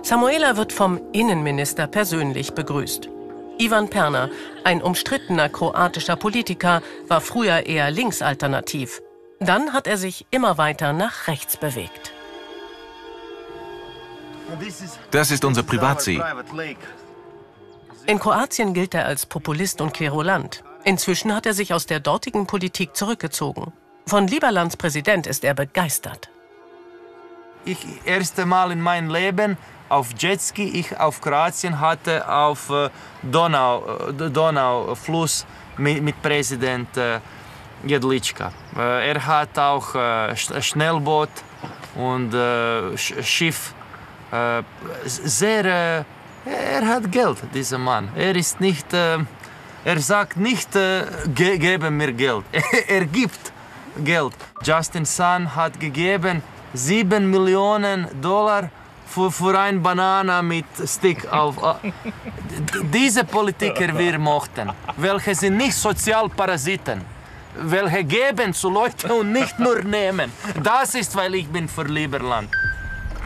Samoela wird vom Innenminister persönlich begrüßt. Ivan Pernar, ein umstrittener kroatischer Politiker, war früher eher linksalternativ. Dann hat er sich immer weiter nach rechts bewegt. Das ist unser Privatsee. In Kroatien gilt er als Populist und Querulant. Inzwischen hat er sich aus der dortigen Politik zurückgezogen. Von Liberlands Präsident ist er begeistert. Erste Mal in meinem Leben auf Jetski, ich auf Kroatien hatte auf Donaufluss mit Präsident Jedlička. Er hat auch Schnellboot und Schiff. Er hat Geld, dieser Mann. Er sagt nicht, gebe mir Geld. Er gibt Geld. Justin Sun hat gegeben $7 Millionen für eine Banane mit Stick auf. Diese Politiker wir mochten, welche sind nicht Sozialparasiten, welche geben zu Leuten und nicht nur nehmen. Das ist, weil ich bin für Liberland.